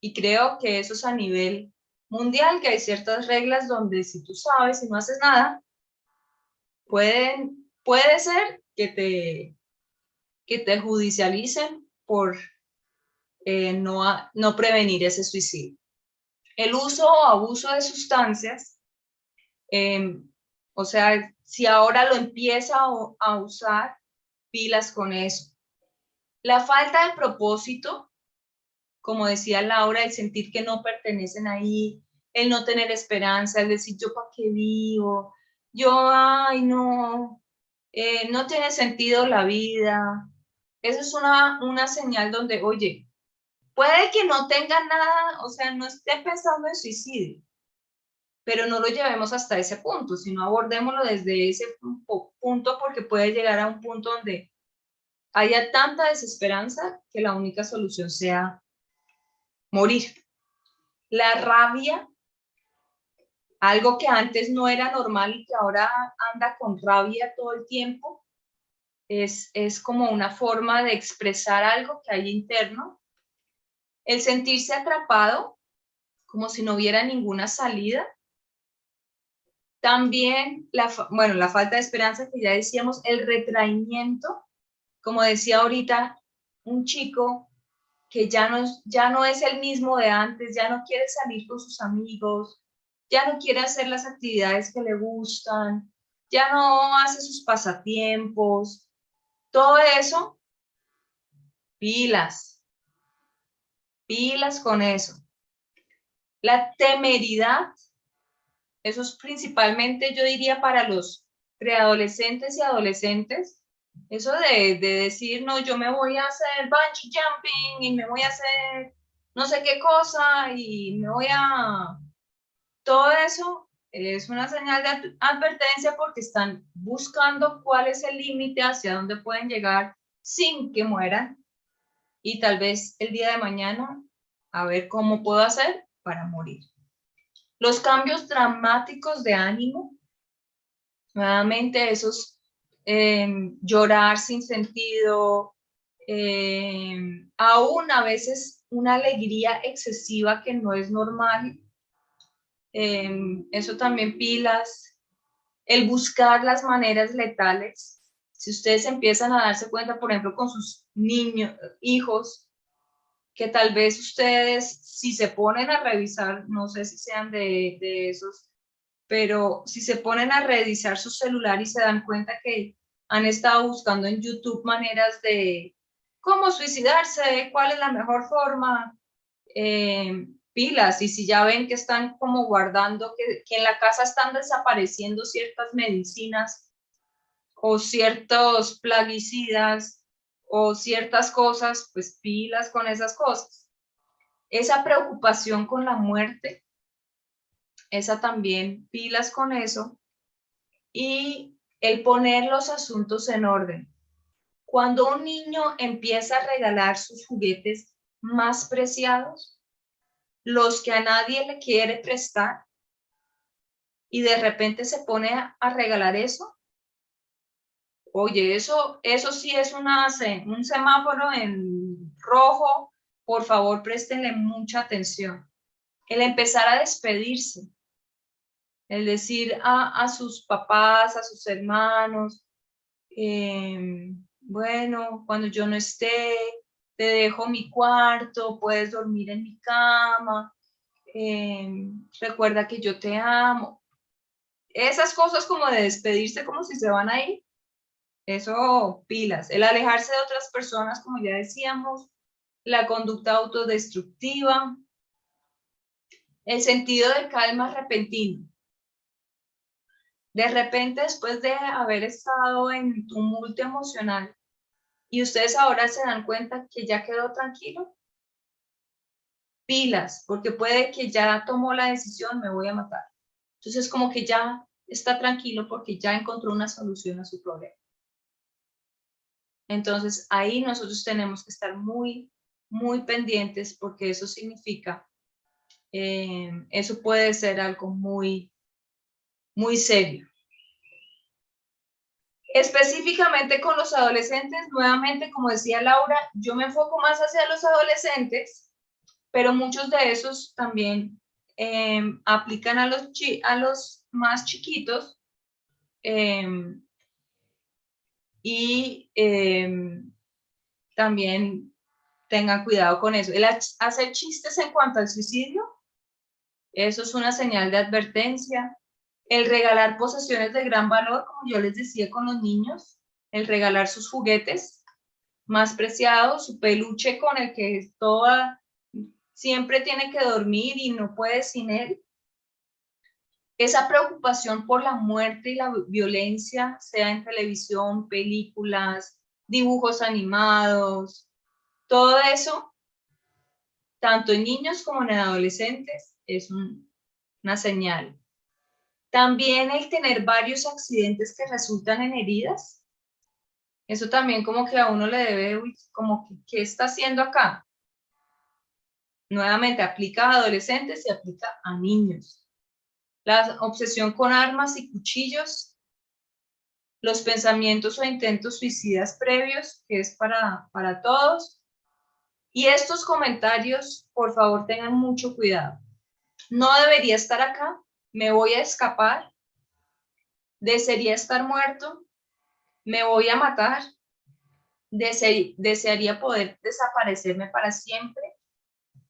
Y creo que eso es a nivel mundial, que hay ciertas reglas donde si tú sabes y no haces nada, puede ser que te judicialicen por no prevenir ese suicidio. El uso o abuso de sustancias, o sea, si ahora lo empieza a usar, pilas con eso. La falta de propósito, como decía Laura, el sentir que no pertenecen ahí, el no tener esperanza, el decir yo para qué vivo, yo, ay no, no tiene sentido la vida. Eso es una señal donde, oye, puede que no tenga nada, o sea, no esté pensando en suicidio, pero no lo llevemos hasta ese punto, sino abordémoslo desde ese punto porque puede llegar a un punto donde haya tanta desesperanza que la única solución sea morir. La rabia, algo que antes no era normal y que ahora anda con rabia todo el tiempo, es como una forma de expresar algo que hay interno. El sentirse atrapado, como si no hubiera ninguna salida. También, bueno, la falta de esperanza que ya decíamos, el retraimiento, como decía ahorita, un chico que ya no es el mismo de antes, ya no quiere salir con sus amigos, ya no quiere hacer las actividades que le gustan, ya no hace sus pasatiempos, todo eso, pilas, pilas con eso. La temeridad, eso es principalmente, yo diría, para los preadolescentes y adolescentes, eso de decir, no, yo me voy a hacer bungee jumping y me voy a hacer no sé qué cosa y me voy a... Todo eso es una señal de advertencia porque están buscando cuál es el límite hacia dónde pueden llegar sin que mueran y tal vez el día de mañana a ver cómo puedo hacer para morir. Los cambios dramáticos de ánimo, nuevamente esos llorar sin sentido, aún a veces una alegría excesiva que no es normal, eso también pilas, el buscar las maneras letales. Si ustedes empiezan a darse cuenta, por ejemplo, con sus niños, hijos, que tal vez ustedes, si se ponen a revisar, no sé si sean de esos, pero si se ponen a revisar su celular y se dan cuenta que han estado buscando en YouTube maneras de cómo suicidarse, cuál es la mejor forma, pilas, y si ya ven que están como guardando, que en la casa están desapareciendo ciertas medicinas o ciertos plaguicidas o ciertas cosas, pues pilas con esas cosas. Esa preocupación con la muerte, esa también pilas con eso. Y el poner los asuntos en orden. Cuando un niño empieza a regalar sus juguetes más preciados, los que a nadie le quiere prestar, y de repente se pone a regalar eso, oye, eso sí es un semáforo en rojo, por favor, préstenle mucha atención. El empezar a despedirse, el decir a sus papás, a sus hermanos, bueno, cuando yo no esté, te dejo mi cuarto, puedes dormir en mi cama, recuerda que yo te amo. Esas cosas como de despedirse como si se van a ir, eso pilas. El alejarse de otras personas, como ya decíamos, la conducta autodestructiva, el sentido de calma repentino. De repente, después de haber estado en tumulto emocional, y ustedes ahora se dan cuenta que ya quedó tranquilo, pilas, porque puede que ya tomó la decisión, me voy a matar. Entonces, como que ya está tranquilo porque ya encontró una solución a su problema. Entonces, ahí nosotros tenemos que estar muy, muy pendientes porque eso significa, eso puede ser algo muy, muy serio. Específicamente con los adolescentes, nuevamente, como decía Laura, yo me enfoco más hacia los adolescentes, pero muchos de esos también aplican a los más chiquitos, y también tengan cuidado con eso. El hacer chistes en cuanto al suicidio, eso es una señal de advertencia. El regalar posesiones de gran valor, como yo les decía con los niños, el regalar sus juguetes más preciados, su peluche con el que siempre tiene que dormir y no puede sin él. Esa preocupación por la muerte y la violencia, sea en televisión, películas, dibujos animados, todo eso, tanto en niños como en adolescentes, es una señal. También el tener varios accidentes que resultan en heridas, eso también como que a uno le debe, como que, ¿qué está haciendo acá? Nuevamente aplica a adolescentes y aplica a niños. La obsesión con armas y cuchillos, los pensamientos o intentos suicidas previos, que es para todos. Y estos comentarios, por favor, tengan mucho cuidado. No debería estar acá, me voy a escapar, desearía estar muerto, me voy a matar, desearía poder desaparecerme para siempre.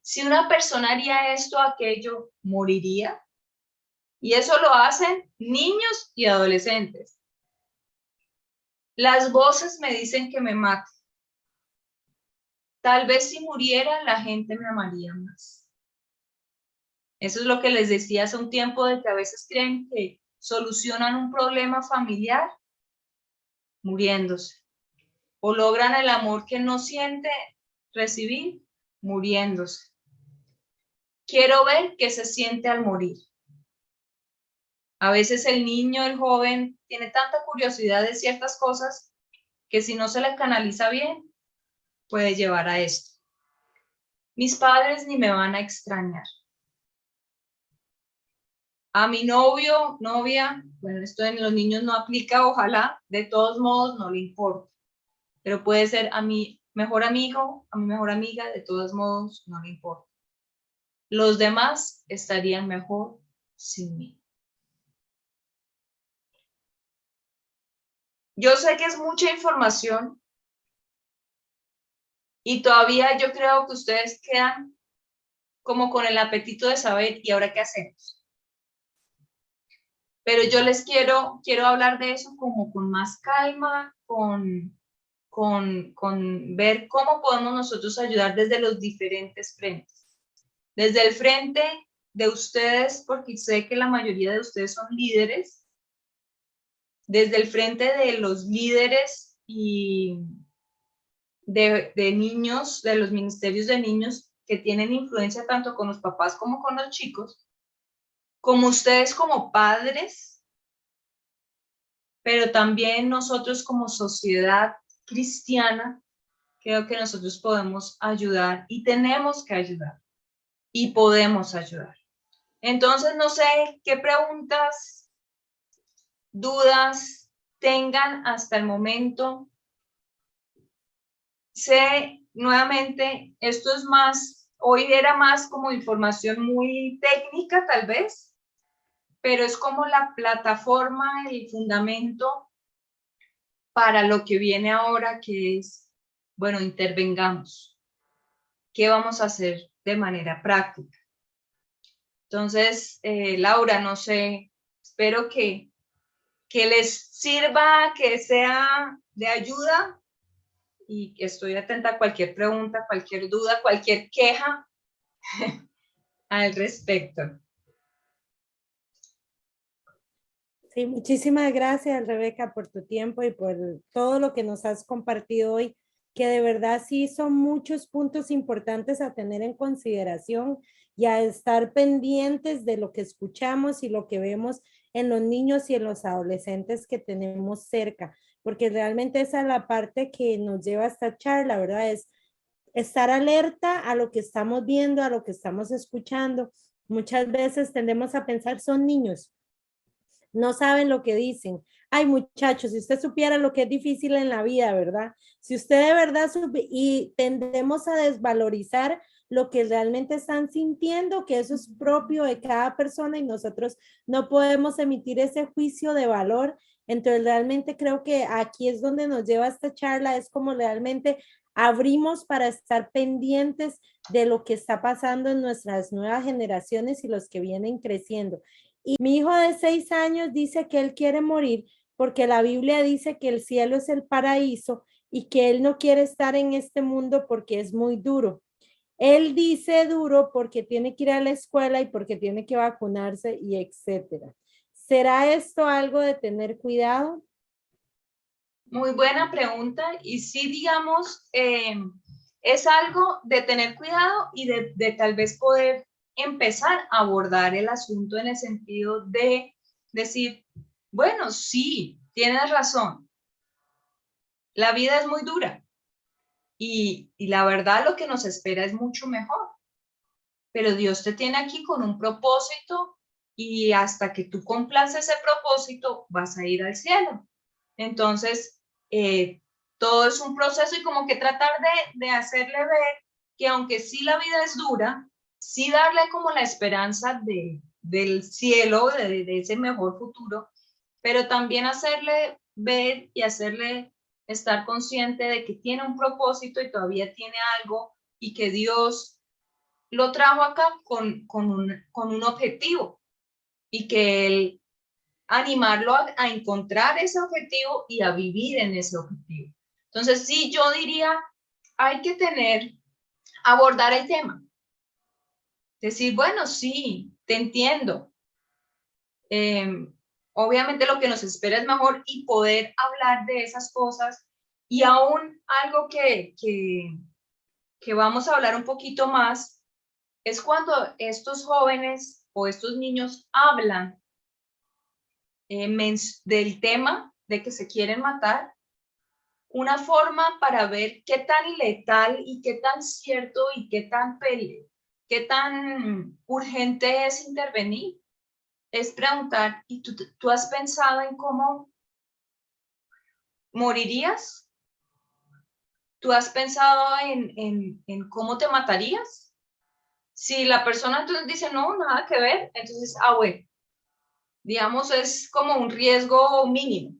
Si una persona haría esto o aquello, moriría. Y eso lo hacen niños y adolescentes. Las voces me dicen que me mate. Tal vez si muriera, la gente me amaría más. Eso es lo que les decía hace un tiempo, de que a veces creen que solucionan un problema familiar muriéndose, o logran el amor que no siente recibir muriéndose. Quiero ver qué se siente al morir. A veces el niño, el joven, tiene tanta curiosidad de ciertas cosas que si no se le canaliza bien, puede llevar a esto. Mis padres ni me van a extrañar. A mi novio, novia, bueno, esto en los niños no aplica, ojalá, de todos modos no le importa. Pero puede ser a mi mejor amigo, a mi mejor amiga, de todos modos no le importa. Los demás estarían mejor sin mí. Yo sé que es mucha información y todavía yo creo que ustedes quedan como con el apetito de saber, ¿y ahora qué hacemos? Pero yo les quiero hablar de eso como con más calma, con ver cómo podemos nosotros ayudar desde los diferentes frentes. Desde el frente de ustedes, porque sé que la mayoría de ustedes son líderes, desde el frente de los líderes y de niños, de los ministerios de niños que tienen influencia tanto con los papás como con los chicos, como ustedes como padres, pero también nosotros como sociedad cristiana, creo que nosotros podemos ayudar y tenemos que ayudar y podemos ayudar. Entonces, no sé qué preguntas, dudas tengan hasta el momento. Sé, nuevamente, esto es más, hoy era más como información muy técnica tal vez, pero es como la plataforma, el fundamento para lo que viene ahora, que es, bueno, intervengamos. ¿Qué vamos a hacer de manera práctica? Entonces, Laura, no sé, espero que les sirva, que sea de ayuda y estoy atenta a cualquier pregunta, cualquier duda, cualquier queja al respecto. Sí, muchísimas gracias, Rebeca, por tu tiempo y por todo lo que nos has compartido hoy, que de verdad sí son muchos puntos importantes a tener en consideración y a estar pendientes de lo que escuchamos y lo que vemos en los niños y en los adolescentes que tenemos cerca, porque realmente esa es la parte que nos lleva a esta charla, ¿verdad? Es estar alerta a lo que estamos viendo, a lo que estamos escuchando. Muchas veces tendemos a pensar, son niños, no saben lo que dicen. Ay, muchachos, si usted supiera lo que es difícil en la vida, ¿verdad? Si usted de verdad y tendemos a desvalorizar lo que realmente están sintiendo, que eso es propio de cada persona y nosotros no podemos emitir ese juicio de valor. Entonces, realmente creo que aquí es donde nos lleva esta charla, es como realmente abrimos para estar pendientes de lo que está pasando en nuestras nuevas generaciones y los que vienen creciendo. Y mi hijo de 6 años dice que él quiere morir porque la Biblia dice que el cielo es el paraíso y que él no quiere estar en este mundo porque es muy duro. Él dice duro porque tiene que ir a la escuela y porque tiene que vacunarse y etcétera. ¿Será esto algo de tener cuidado? Muy buena pregunta y sí, digamos, es algo de tener cuidado y de tal vez poder empezar a abordar el asunto en el sentido de decir, bueno, sí, tienes razón, la vida es muy dura y la verdad lo que nos espera es mucho mejor, pero Dios te tiene aquí con un propósito y hasta que tú cumplas ese propósito vas a ir al cielo. Entonces, todo es un proceso y como que tratar de hacerle ver que aunque sí la vida es dura, sí darle como la esperanza del cielo, de ese mejor futuro, pero también hacerle ver y hacerle estar consciente de que tiene un propósito y todavía tiene algo y que Dios lo trajo acá con un objetivo y que él animarlo a encontrar ese objetivo y a vivir en ese objetivo. Entonces, sí, yo diría, hay que abordar el tema. Decir, bueno, sí, te entiendo. Obviamente lo que nos espera es mejor y poder hablar de esas cosas. Y aún algo que vamos a hablar un poquito más es cuando estos jóvenes o estos niños hablan del tema de que se quieren matar, una forma para ver qué tan letal y qué tan cierto y qué tan urgente es intervenir. Es preguntar, ¿y tú has pensado en cómo morirías? ¿Tú has pensado en cómo te matarías? Si la persona entonces dice, no, nada que ver, entonces, bueno, digamos, es como un riesgo mínimo.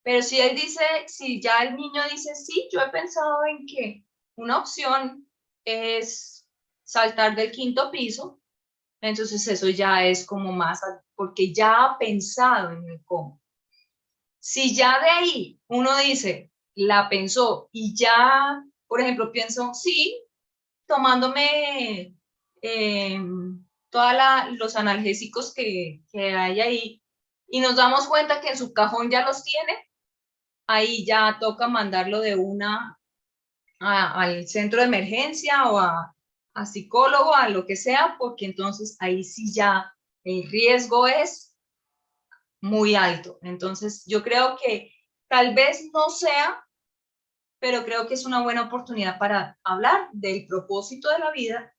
Pero si él dice, si ya el niño dice, sí, yo he pensado en que una opción es saltar del 5º piso, entonces eso ya es como más, porque ya ha pensado en el cómo. Si ya de ahí uno dice, la pensó y ya, por ejemplo, pienso, sí, tomándome todos los analgésicos que hay ahí y nos damos cuenta que en su cajón ya los tiene, ahí ya toca mandarlo de una al centro de emergencia o a psicólogo, a lo que sea, porque entonces ahí sí ya el riesgo es muy alto. Entonces yo creo que tal vez no sea, pero creo que es una buena oportunidad para hablar del propósito de la vida,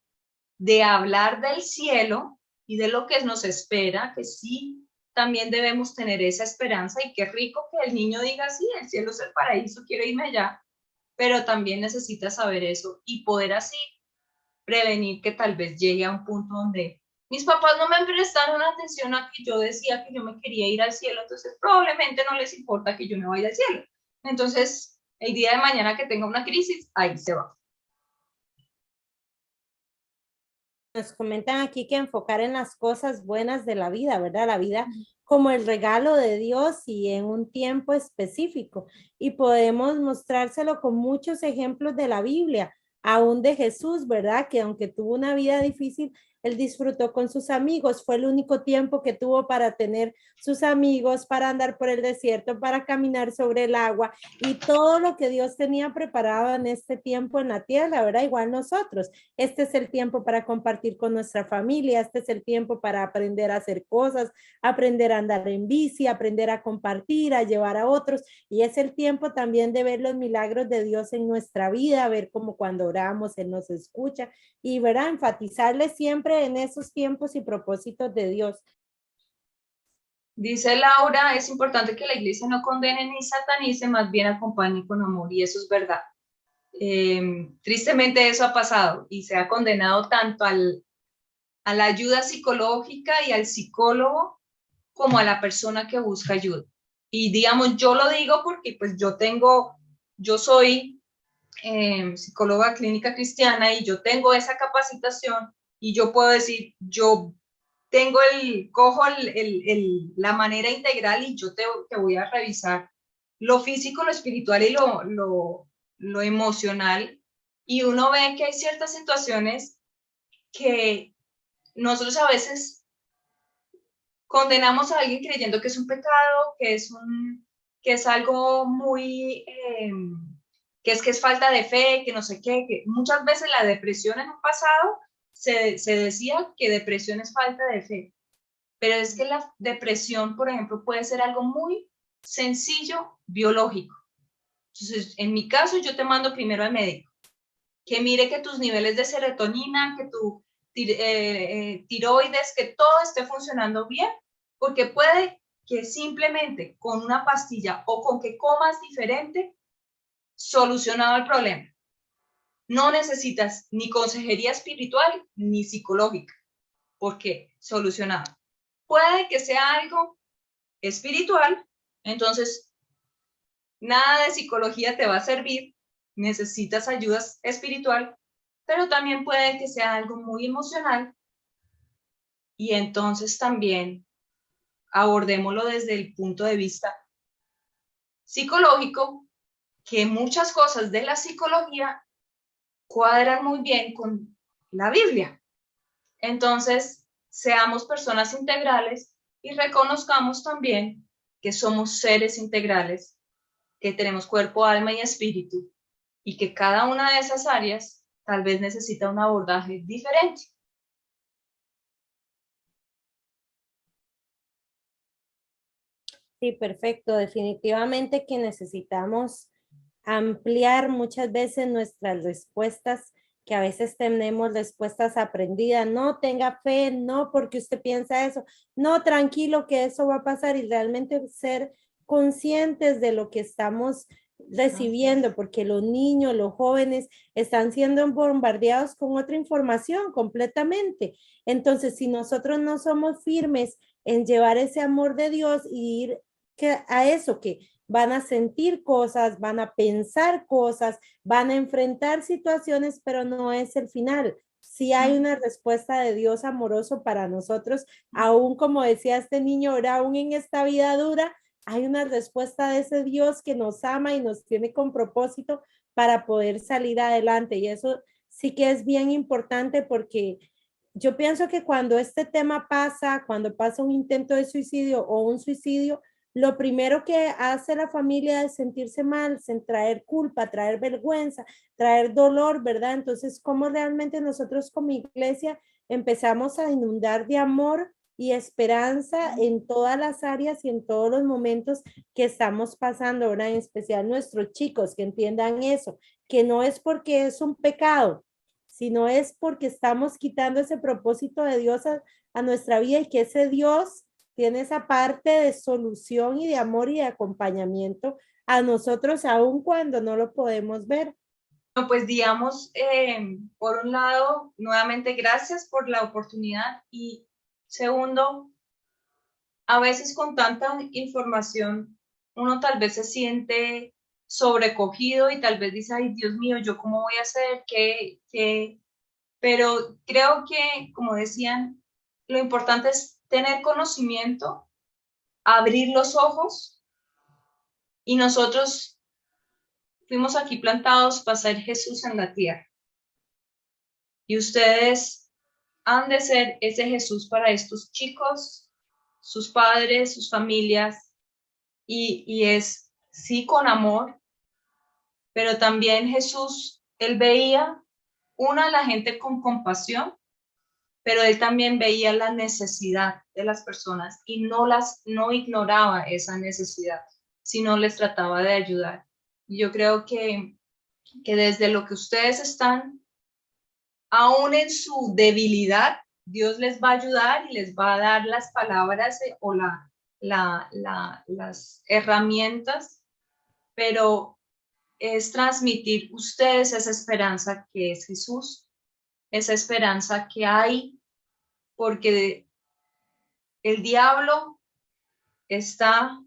de hablar del cielo y de lo que nos espera, que sí también debemos tener esa esperanza y qué rico que el niño diga, sí, el cielo es el paraíso, quiero irme allá, pero también necesita saber eso y poder así prevenir que tal vez llegue a un punto donde mis papás no me prestaron atención a que yo decía que yo me quería ir al cielo, entonces probablemente no les importa que yo me vaya al cielo. Entonces, el día de mañana que tenga una crisis, ahí se va. Nos comentan aquí que enfocar en las cosas buenas de la vida, ¿verdad? La vida como el regalo de Dios y en un tiempo específico. Y podemos mostrárselo con muchos ejemplos de la Biblia, aún de Jesús, ¿verdad? Que aunque tuvo una vida difícil, él disfrutó con sus amigos. Fue el único tiempo que tuvo para tener sus amigos, para andar por el desierto, para caminar sobre el agua y todo lo que Dios tenía preparado en este tiempo en la tierra, ¿verdad? Igual nosotros. Este es el tiempo para compartir con nuestra familia, este es el tiempo para aprender a hacer cosas, aprender a andar en bici, aprender a compartir, a llevar a otros. Y es el tiempo también de ver los milagros de Dios en nuestra vida, ver cómo cuando oramos Él nos escucha y, ¿verdad? Enfatizarle siempre en esos tiempos y propósitos de Dios. Dice Laura, es importante que la iglesia no condene ni satanice, más bien acompañe con amor, y eso es verdad. Tristemente eso ha pasado y se ha condenado tanto a la ayuda psicológica y al psicólogo como a la persona que busca ayuda. Y digamos, yo lo digo porque pues yo soy psicóloga clínica cristiana y yo tengo esa capacitación y yo puedo decir, yo cojo la manera integral y yo te voy a revisar lo físico, lo espiritual y lo emocional. Y uno ve que hay ciertas situaciones que nosotros a veces condenamos a alguien creyendo que es un pecado, que es algo muy, que es falta de fe, que no sé qué, que muchas veces la depresión en un pasado se decía que depresión es falta de fe, pero es que la depresión, por ejemplo, puede ser algo muy sencillo biológico. Entonces, en mi caso, yo te mando primero al médico, que mire que tus niveles de serotonina, que tu tiroides, que todo esté funcionando bien, porque puede que simplemente con una pastilla o con que comas diferente, solucionado el problema. No necesitas ni consejería espiritual ni psicológica, porque solucionado. Puede que sea algo espiritual, entonces nada de psicología te va a servir, necesitas ayuda espiritual, pero también puede que sea algo muy emocional y entonces también abordémoslo desde el punto de vista psicológico, que muchas cosas de la psicología cuadran muy bien con la Biblia. Entonces, seamos personas integrales y reconozcamos también que somos seres integrales, que tenemos cuerpo, alma y espíritu, y que cada una de esas áreas tal vez necesita un abordaje diferente. Sí, perfecto. Definitivamente que necesitamos ampliar muchas veces nuestras respuestas, que a veces tenemos respuestas aprendidas. No tenga fe, no porque usted piensa eso, no tranquilo que eso va a pasar y realmente ser conscientes de lo que estamos recibiendo, porque los niños, los jóvenes están siendo bombardeados con otra información completamente. Entonces, si nosotros no somos firmes en llevar ese amor de Dios y ir a eso, que van a sentir cosas, van a pensar cosas, van a enfrentar situaciones, pero no es el final. Sí hay una respuesta de Dios amoroso para nosotros, aún como decía este niño, ahora aún en esta vida dura, hay una respuesta de ese Dios que nos ama y nos tiene con propósito para poder salir adelante. Y eso sí que es bien importante porque yo pienso que cuando este tema pasa, cuando pasa un intento de suicidio o un suicidio, lo primero que hace la familia es sentirse mal, traer culpa, traer vergüenza, traer dolor, ¿verdad? Entonces, ¿cómo realmente nosotros como iglesia empezamos a inundar de amor y esperanza en todas las áreas y en todos los momentos que estamos pasando, ¿verdad? En especial nuestros chicos, que entiendan eso, que no es porque es un pecado, sino es porque estamos quitando ese propósito de Dios a nuestra vida y que ese Dios tiene esa parte de solución y de amor y de acompañamiento a nosotros, aun cuando no lo podemos ver. No, pues digamos, por un lado, nuevamente gracias por la oportunidad y segundo, a veces con tanta información uno tal vez se siente sobrecogido y tal vez dice, ay Dios mío, ¿yo cómo voy a hacer? ¿Qué? Pero creo que, como decían, lo importante es tener conocimiento, abrir los ojos y nosotros fuimos aquí plantados para ser Jesús en la tierra. Y ustedes han de ser ese Jesús para estos chicos, sus padres, sus familias, y es sí con amor, pero también Jesús, él veía a la gente con compasión, pero él también veía la necesidad de las personas y no ignoraba esa necesidad, sino les trataba de ayudar. Y yo creo que desde lo que ustedes están, aún en su debilidad, Dios les va a ayudar y les va a dar las palabras o las herramientas, pero es transmitir ustedes esa esperanza que es Jesús, esa esperanza que hay, porque el diablo está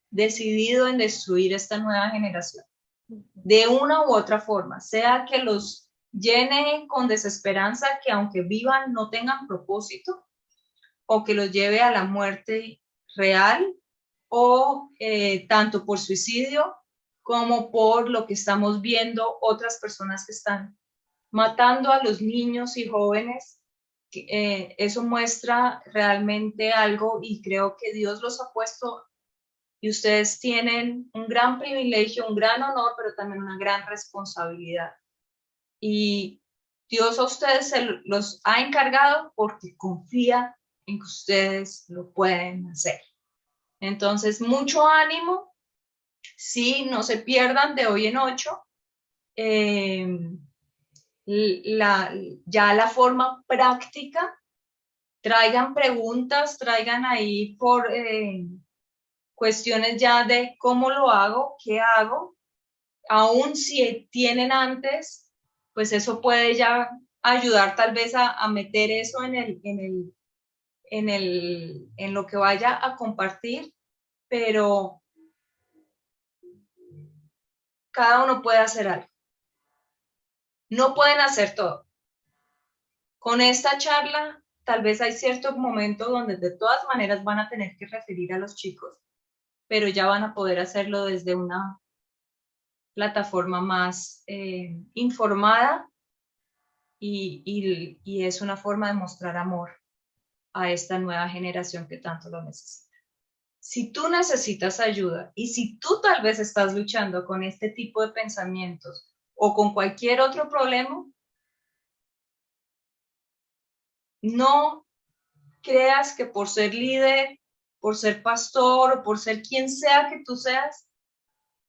decidido en destruir esta nueva generación, de una u otra forma, sea que los llene con desesperanza, que aunque vivan no tengan propósito, o que los lleve a la muerte real, o tanto por suicidio como por lo que estamos viendo, otras personas que están matando a los niños y jóvenes. Eso muestra realmente algo y creo que Dios los ha puesto y ustedes tienen un gran privilegio, un gran honor, pero también una gran responsabilidad. Y Dios a ustedes se los ha encargado porque confía en que ustedes lo pueden hacer. Entonces, mucho ánimo. Sí, no se pierdan de hoy en 8. Ya la forma práctica, traigan preguntas, traigan ahí por cuestiones ya de cómo lo hago, qué hago, aún si tienen antes, pues eso puede ya ayudar tal vez a meter eso en lo que vaya a compartir. pero cada uno puede hacer algo. No pueden hacer todo. Con esta charla, tal vez hay cierto momento donde de todas maneras van a tener que referir a los chicos, pero ya van a poder hacerlo desde una plataforma más informada y es una forma de mostrar amor a esta nueva generación que tanto lo necesita. Si tú necesitas ayuda y si tú tal vez estás luchando con este tipo de pensamientos o con cualquier otro problema, no creas que por ser líder, por ser pastor o por ser quien sea que tú seas,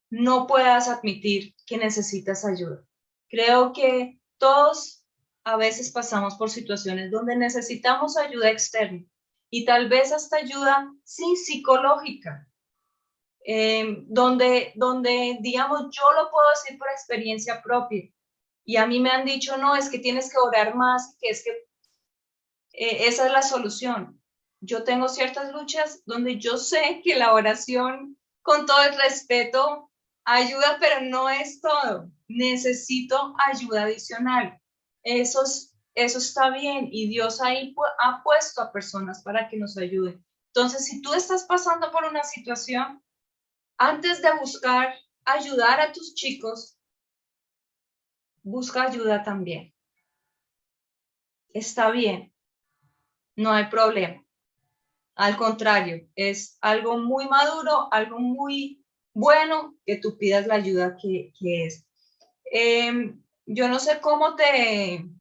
no puedas admitir que necesitas ayuda. Creo que todos a veces pasamos por situaciones donde necesitamos ayuda externa y tal vez hasta ayuda sí psicológica, donde digamos, yo lo puedo decir por experiencia propia y a mí me han dicho, no, es que tienes que orar más, que es que esa es la solución. Yo tengo ciertas luchas donde yo sé que la oración, con todo el respeto, ayuda, pero no es todo. Necesito ayuda adicional. Eso está bien y Dios ahí ha puesto a personas para que nos ayuden. Entonces, si tú estás pasando por una situación, antes de buscar ayudar a tus chicos, busca ayuda también. Está bien, no hay problema. Al contrario, es algo muy maduro, algo muy bueno que tú pidas la ayuda que es. Yo no sé cómo te